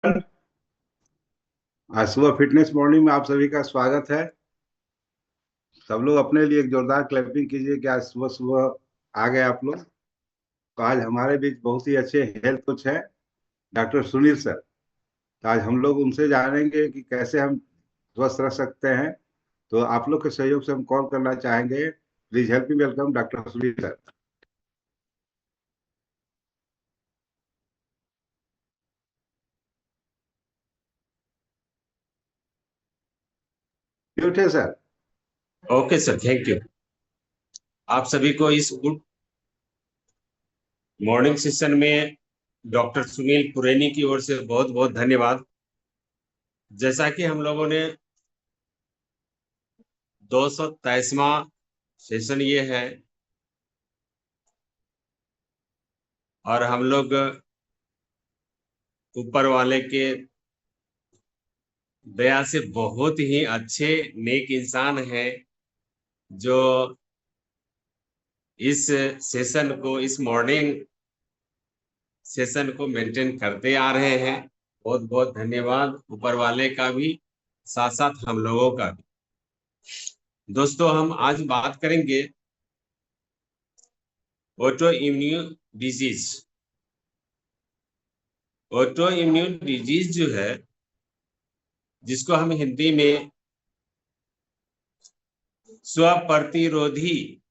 आज सुबह fitness morning में आप सभी का स्वागत है। सब लोग अपने लिए एक जोरदार क्लैपिंग कीजिए कि आज सुबह सुबह आ गए आप लोग। तो आज हमारे बीच बहुत ही अच्छे हेल्थ कोच हैं, डॉक्टर सुनील सर। तो आज हम लोग उनसे जानेंगे कि कैसे हम स्वस्थ रह सकते हैं। तो आप लोग के सहयोग से हम कॉल करना चाहेंगे। Please help me welcome doctor Sunil sir. Mute है sir. Okay sir, thank you. आप सभी को इस गुड मॉर्निंग सेशन में डॉक्टर सुनील पुरेनी की ओर से बहुत बहुत धन्यवाद। जैसा कि हम लोगों ने 223वां सेशन ये है और हम लोग ऊपर वाले के दया से बहुत ही अच्छे नेक इंसान हैं जो इस सेशन को, इस मॉर्निंग सेशन को मेंटेन करते आ रहे हैं। बहुत बहुत धन्यवाद ऊपर वाले का भी, साथ साथ हम लोगों का भी। दोस्तों, हम आज बात करेंगे auto immune disease. Auto immune disease जो है, जिसको हम हिंदी में स्वप्रतिरोधी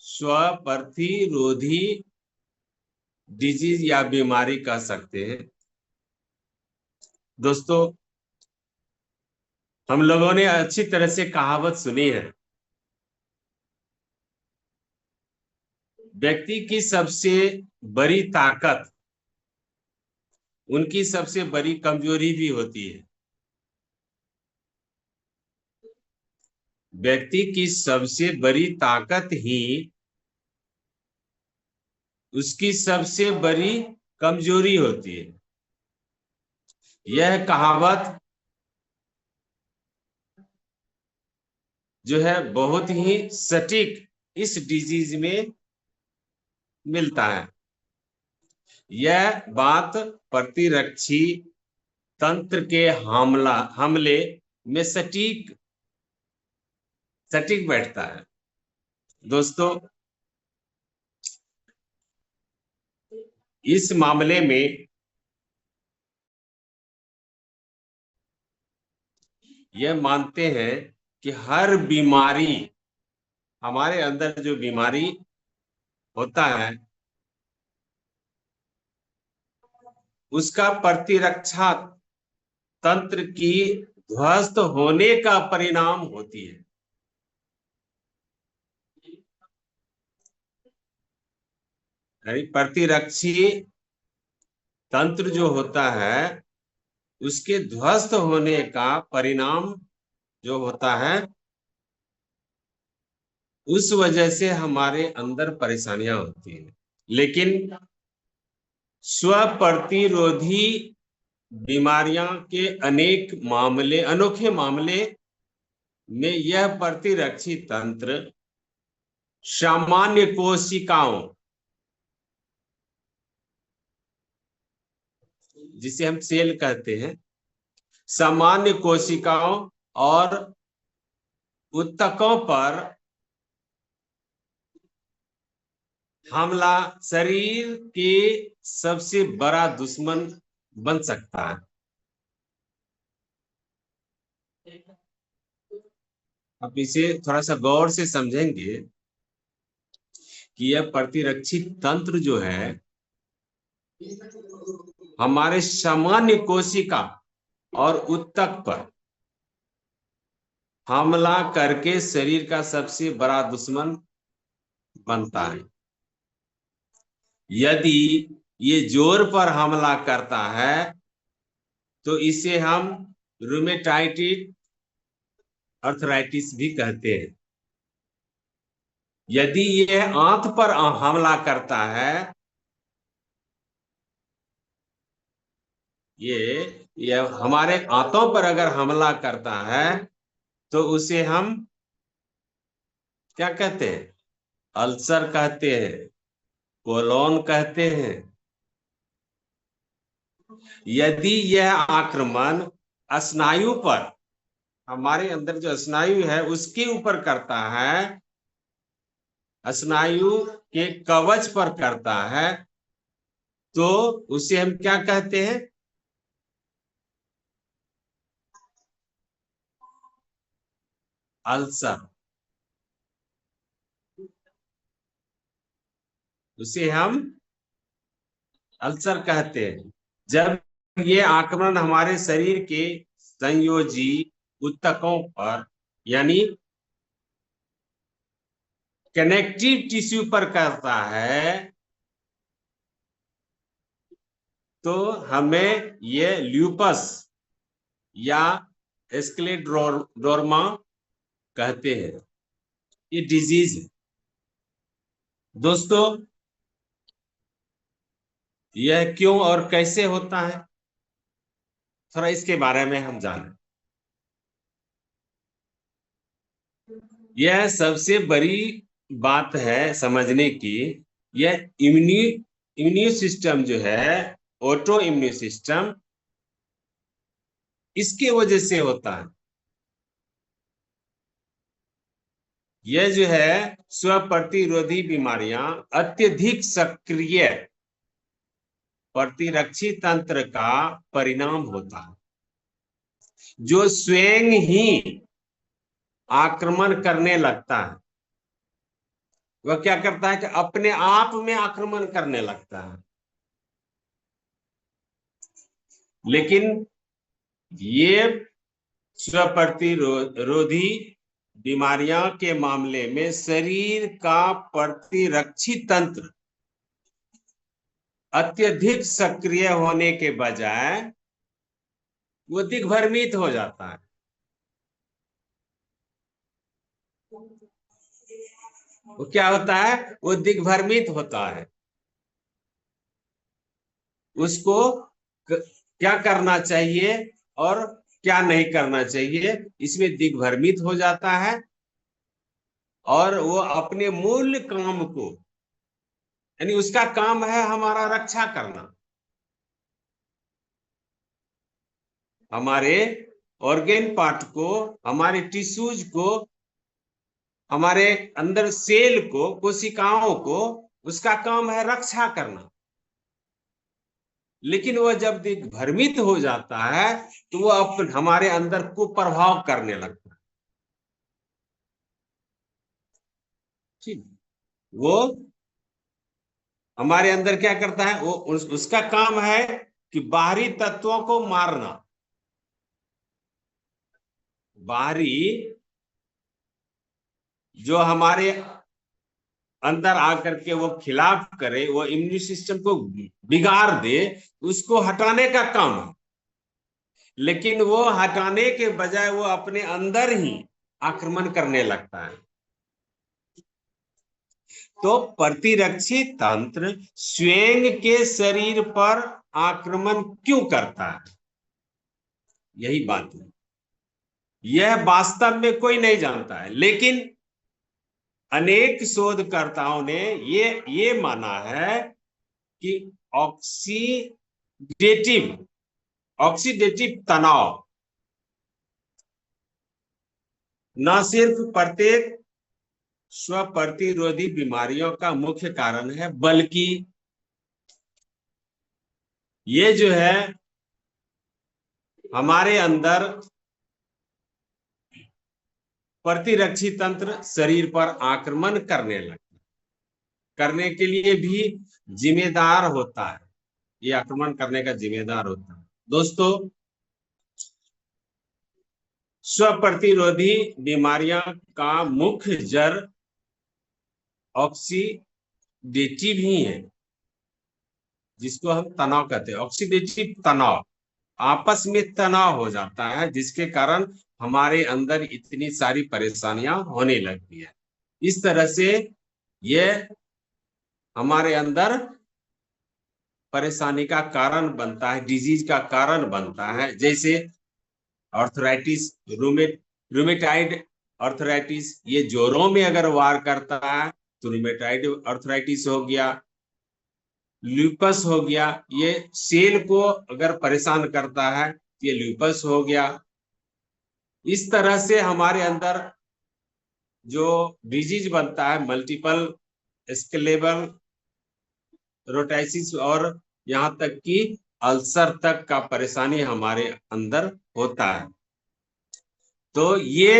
स्वप्रतिरोधी डिजीज या बीमारी कह सकते हैं। दोस्तों, हम लोगों ने अच्छी तरह से कहावत सुनी है, व्यक्ति की सबसे बड़ी ताकत उनकी सबसे बड़ी कमजोरी भी होती है। व्यक्ति की सबसे बड़ी ताकत ही उसकी सबसे बड़ी कमजोरी होती है। यह कहावत जो है बहुत ही सटीक इस डिजीज में मिलता है। यह बात प्रतिरक्षी तंत्र के हमले में सटीक सटीक बैठता है। दोस्तों, इस मामले में यह मानते हैं कि हर बीमारी, हमारे अंदर जो बीमारी होता है, उसका प्रतिरक्षा तंत्र की ध्वस्त होने का परिणाम होती है। यानी प्रतिरक्षी तंत्र जो होता है, उसके ध्वस्त होने का परिणाम जो होता है, उस वजह से हमारे अंदर परेशानियां होती हैं। लेकिन स्वप्रतिरोधी बीमारियां के अनेक मामले, अनोखे मामले में यह प्रतिरक्षी तंत्र सामान्य कोशिकाओं, जिसे हम सेल कहते हैं, सामान्य कोशिकाओं और ऊतकों पर हमला शरीर के सबसे बड़ा दुश्मन बन सकता है। अब इसे थोड़ा सा गौर से समझेंगे कि यह प्रतिरक्षी तंत्र जो है, हमारे सामान्य कोशिका और ऊतक पर हमला करके शरीर का सबसे बड़ा दुश्मन बनता है। यदि ये जोर पर हमला करता है तो इसे हम रूमेटाइटिस अर्थराइटिस भी कहते हैं। यदि ये आंत पर हमला करता है, ये हमारे आंतों पर अगर हमला करता है तो उसे हम क्या कहते हैं? अल्सर कहते हैं, कोलोन कहते हैं। यदि यह आक्रमण स्नायु पर, हमारे अंदर जो स्नायु है उसके ऊपर करता है, स्नायु के कवच पर करता है, तो उसे हम क्या कहते हैं? अल्सर। उसे हम अल्सर कहते हैं। जब ये आक्रमण हमारे शरीर के संयोजी ऊतकों पर यानी कनेक्टिव टिश्यू पर करता है, तो हमें ये ल्यूपस या स्क्लेरोडर्मा कहते हैं। ये डिजीज है। दोस्तों, यह क्यों और कैसे होता है, थोड़ा इसके बारे में हम जानें। यह सबसे बड़ी बात है समझने की। यह इम्यून सिस्टम जो है, ऑटो इम्यून सिस्टम, इसके वजह से होता है। यह जो है स्व प्रतिरोधी बीमारियां अत्यधिक सक्रिय प्रतिरक्षी तंत्र का परिणाम होता है, जो स्वयं ही आक्रमण करने लगता है। वह क्या करता है कि अपने आप में आक्रमण करने लगता है। लेकिन ये स्व प्रतिरोधी बीमारियां के मामले में शरीर का प्रतिरक्षी तंत्र अत्यधिक सक्रिय होने के बजाय वो दिग्भ्रमित हो जाता है। वो क्या होता है? वो दिग्भ्रमित होता है। उसको क्या करना चाहिए और क्या नहीं करना चाहिए, इसमें दिग्भ्रमित हो जाता है, और वो अपने मूल काम को, यानी उसका काम है हमारा रक्षा करना, हमारे ऑर्गेन पार्ट को, हमारे टिश्यूज को, हमारे अंदर सेल को, कोशिकाओं को, उसका काम है रक्षा करना। लेकिन वह जब दिग्भ्रमित हो जाता है तो वह हमारे अंदर कुप्रभाव करने लगता है। ठीक, वो हमारे अंदर क्या करता है? वो उसका काम है कि बाहरी तत्वों को मारना, बाहरी जो हमारे अंदर आकर के वो खिलाफ करे, वो इम्यून सिस्टम को बिगाड़ दे, उसको हटाने का काम है। लेकिन वो हटाने के बजाय वो अपने अंदर ही आक्रमण करने लगता है। तो प्रतिरक्षी तंत्र स्वयं के शरीर पर आक्रमण क्यों करता है, यही बात है। यह वास्तव में कोई नहीं जानता है, लेकिन अनेक शोधकर्ताओं ने ये माना है कि ऑक्सीडेटिव तनाव न सिर्फ प्रत्येक स्व प्रतिरोधी बीमारियों का मुख्य कारण है, बल्कि ये जो है हमारे अंदर प्रतिरक्षी तंत्र शरीर पर आक्रमण करने के लिए भी जिम्मेदार होता है। ये आक्रमण करने का जिम्मेदार होता है। दोस्तों, स्व प्रतिरोधी बीमारियां का मुख्य जड़ ऑक्सीडेटिव ही है, जिसको हम तनाव कहते हैं। ऑक्सीडेटिव तनाव, आपस में तनाव हो जाता है, जिसके कारण हमारे अंदर इतनी सारी परेशानियां होने लगती है। इस तरह से ये हमारे अंदर परेशानी का कारण बनता है, डिजीज का कारण बनता है। जैसे आर्थराइटिस, रूमेटाइड आर्थराइटिस, ये जोड़ों में अगर वार करता है तो रूमेटाइड आर्थराइटिस हो गया। ल्यूपस हो गया, ये सेल को अगर परेशान करता है ये ल्यूपस हो गया। इस तरह से हमारे अंदर जो डिजीज बनता है मल्टीपल स्केलेबल रोटाइसिस और यहाँ तक कि अल्सर तक का परेशानी हमारे अंदर होता है। तो ये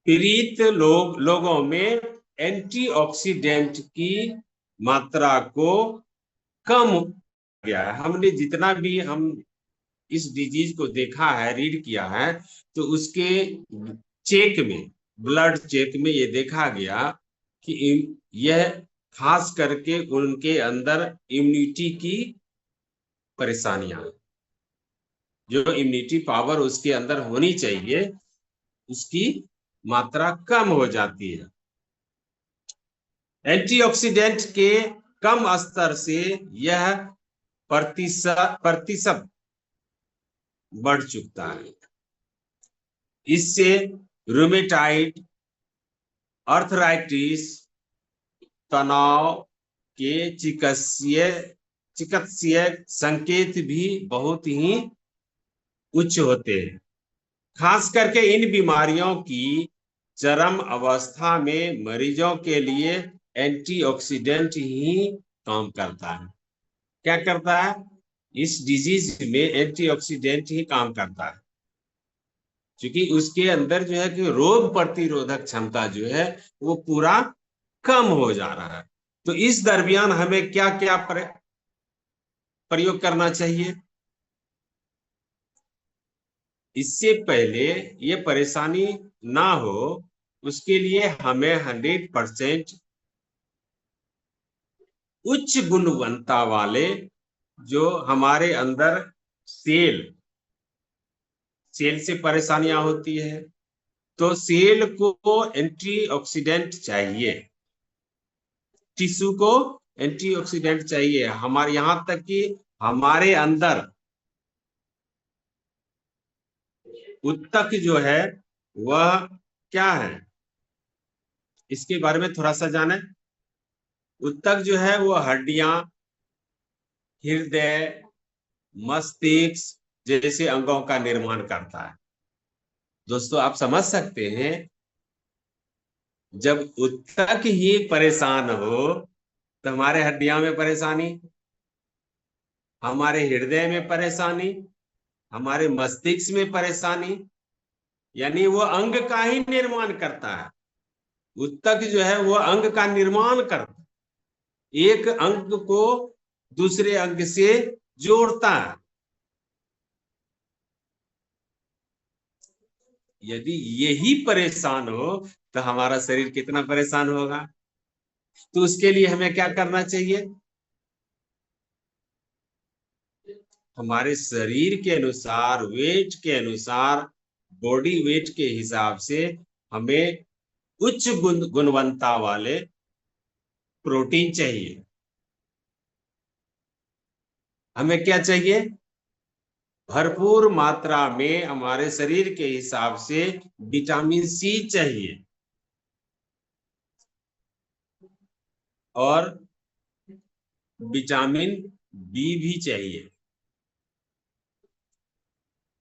पीड़ित लोगों में एंटीऑक्सीडेंट की मात्रा को कम गया है। हमने जितना भी हम इस डिजीज को देखा है, रीड किया है, तो उसके चेक में, ब्लड चेक में ये देखा गया कि यह खास करके उनके अंदर इम्यूनिटी की परेशानियां, जो इम्यूनिटी पावर उसके अंदर होनी चाहिए उसकी मात्रा कम हो जाती है। एंटीऑक्सीडेंट के कम स्तर से यह प्रतिशत बढ़ चुका है। इससे रूमेटाइड, अर्थराइटिस, तनाव के चिकित्सीय संकेत भी बहुत ही उच्च होते हैं। खास करके इन बीमारियों की चरम अवस्था में मरीजों के लिए एंटीऑक्सीडेंट ही काम करता है। क्या करता है? इस डिजीज में एंटीऑक्सीडेंट ही काम करता है, क्योंकि उसके अंदर जो है कि रोग प्रतिरोधक क्षमता जो है वो पूरा कम हो जा रहा है। तो इस दरमियान हमें क्या क्या प्रयोग करना चाहिए? इससे पहले ये परेशानी ना हो उसके लिए हमें 100% उच्च गुणवत्ता वाले जो हमारे अंदर सेल से परेशानियां होती है, तो सेल को एंटीऑक्सीडेंट चाहिए, टिश्यू को एंटीऑक्सीडेंट चाहिए। हमारे यहां तक कि हमारे अंदर उत्तक जो है वह क्या है, इसके बारे में थोड़ा सा जाने। उत्तक जो है वो हड्डियां, हृदय, मस्तिष्क जैसे अंगों का निर्माण करता है। दोस्तों आप समझ सकते हैं, जब उत्तक ही परेशान हो तो हमारे हड्डियां में परेशानी, हमारे हृदय में परेशानी, हमारे मस्तिष्क में परेशानी, यानी वो अंग का ही निर्माण करता है। उत्तक जो है वो अंग का निर्माण करता है, एक अंग को दूसरे अंग से जोड़ता है। यदि यही परेशान हो तो हमारा शरीर कितना परेशान होगा। तो उसके लिए हमें क्या करना चाहिए? हमारे शरीर के अनुसार, वेट के अनुसार, बॉडी वेट के हिसाब से हमें उच्च गुणवत्ता वाले प्रोटीन चाहिए। हमें क्या चाहिए? भरपूर मात्रा में हमारे शरीर के हिसाब से विटामिन सी चाहिए और विटामिन बी भी चाहिए।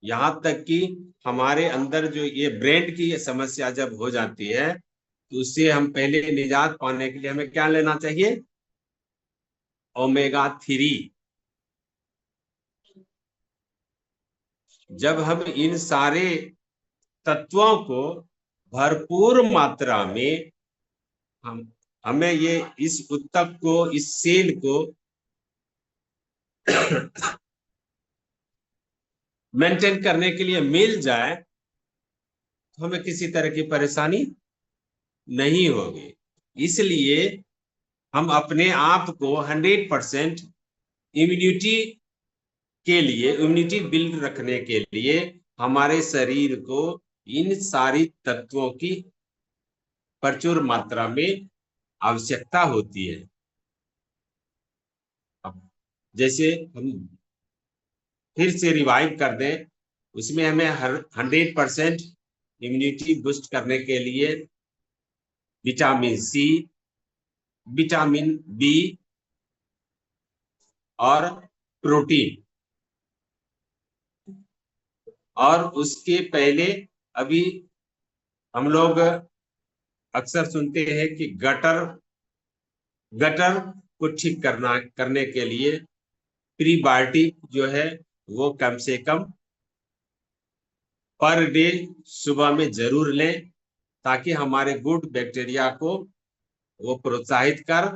यहां तक कि हमारे अंदर जो ये ब्रेन की समस्या जब हो जाती है तो उससे हम पहले निजात पाने के लिए हमें क्या लेना चाहिए? ओमेगा 3। जब हम इन सारे तत्वों को भरपूर मात्रा में हमें ये इस उत्तक को, इस सेल को मेंटेन करने के लिए मिल जाए तो हमें किसी तरह की परेशानी नहीं होगी। इसलिए हम अपने आप को 100% इम्यूनिटी के लिए, इम्यूनिटी बिल्ड रखने के लिए हमारे शरीर को इन सारी तत्वों की प्रचुर मात्रा में आवश्यकता होती है। अब जैसे हम फिर से रिवाइव कर दें, उसमें हमें 100% इम्यूनिटी बूस्ट करने के लिए विटामिन सी, विटामिन बी और प्रोटीन। और उसके पहले अभी हम लोग अक्सर सुनते हैं कि गटर गटर को ठीक करने के लिए प्रीबायोटिक जो है वो कम से कम पर डे सुबह में जरूर लें, ताकि हमारे गुड बैक्टीरिया को वो प्रोत्साहित कर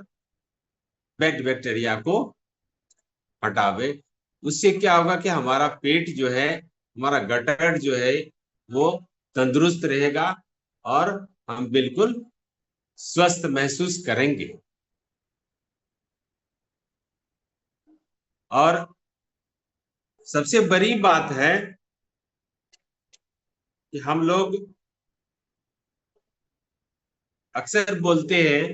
बैड बैक्टीरिया को हटावे। उससे क्या होगा कि हमारा पेट जो है, हमारा गटर जो है वो तंदुरुस्त रहेगा और हम बिल्कुल स्वस्थ महसूस करेंगे। और सबसे बड़ी बात है कि हम लोग अक्सर बोलते हैं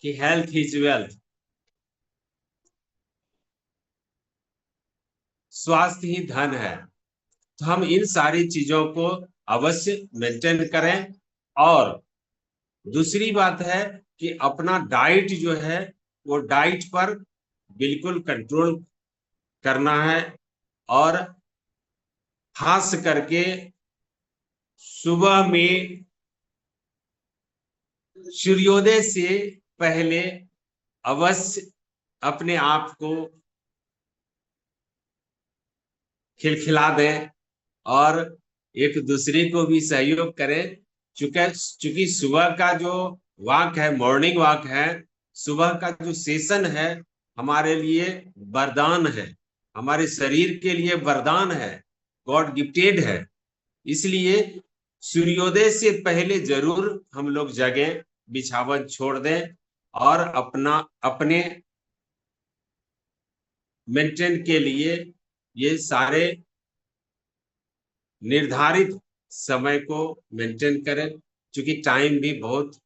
कि हेल्थ इज वेल्थ, स्वास्थ्य ही धन है। तो हम इन सारी चीजों को अवश्य मेंटेन करें। और दूसरी बात है कि अपना डाइट जो है वो डाइट पर बिल्कुल कंट्रोल करना है। और खास करके सुबह में सूर्योदय से पहले अवश्य अपने आप को खिलखिला दें और एक दूसरे को भी सहयोग करें। चूंकि सुबह का जो वॉक है, मॉर्निंग वॉक है, सुबह का जो सेशन है हमारे लिए वरदान है, हमारे शरीर के लिए वरदान है, गॉड गिफ्टेड है। इसलिए सूर्योदय से पहले जरूर हम लोग जगें, बिछावन छोड़ दें और अपने मेंटेन के लिए ये सारे निर्धारित समय को मेंटेन करें। क्योंकि टाइम भी बहुत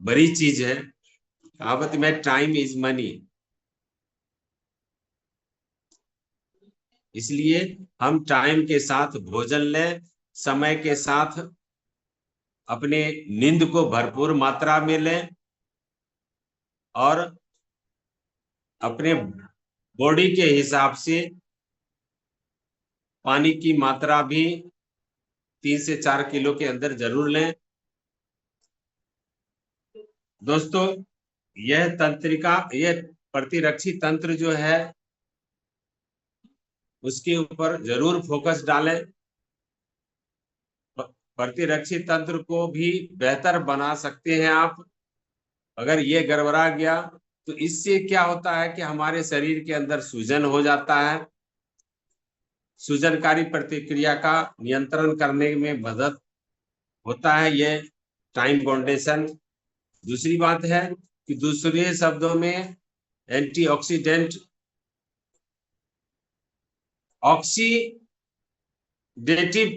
बड़ी चीज है। कहावत में टाइम इज मनी। इसलिए हम टाइम के साथ भोजन लें, समय के साथ अपने नींद को भरपूर मात्रा में लें और अपने बॉडी के हिसाब से पानी की मात्रा भी 3 से 4 किलो के अंदर जरूर लें। दोस्तों, यह प्रतिरक्षी तंत्र जो है उसके ऊपर जरूर फोकस डालें। प्रतिरक्षी तंत्र को भी बेहतर बना सकते हैं आप। अगर ये गड़बड़ा गया तो इससे क्या होता है कि हमारे शरीर के अंदर सूजन हो जाता है। सूजनकारी प्रतिक्रिया का नियंत्रण करने में मदद होता है ये टाइम बाउंडेशन। दूसरी बात है कि दूसरे शब्दों में एंटीऑक्सीडेंट ऑक्सीडेटिव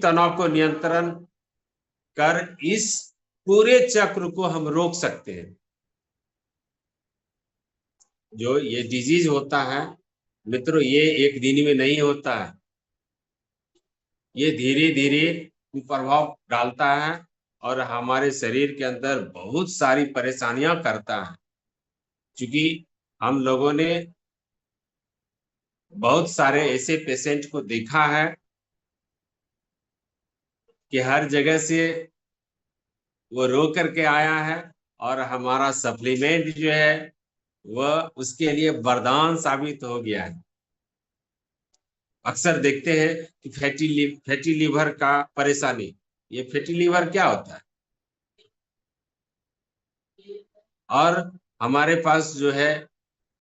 तनाव को नियंत्रण कर इस पूरे चक्र को हम रोक सकते हैं। जो ये डिजीज होता है मित्रों, ये एक दिन में नहीं होता है, ये धीरे धीरे प्रभाव डालता है और हमारे शरीर के अंदर बहुत सारी परेशानियां करता है। क्योंकि हम लोगों ने बहुत सारे ऐसे पेशेंट को देखा है कि हर जगह से वो रो करके आया है और हमारा सप्लीमेंट जो है वह उसके लिए वरदान साबित हो गया है। अक्सर देखते हैं कि फैटी लीवर का परेशानी। ये फैटी लीवर क्या होता है? और हमारे पास जो है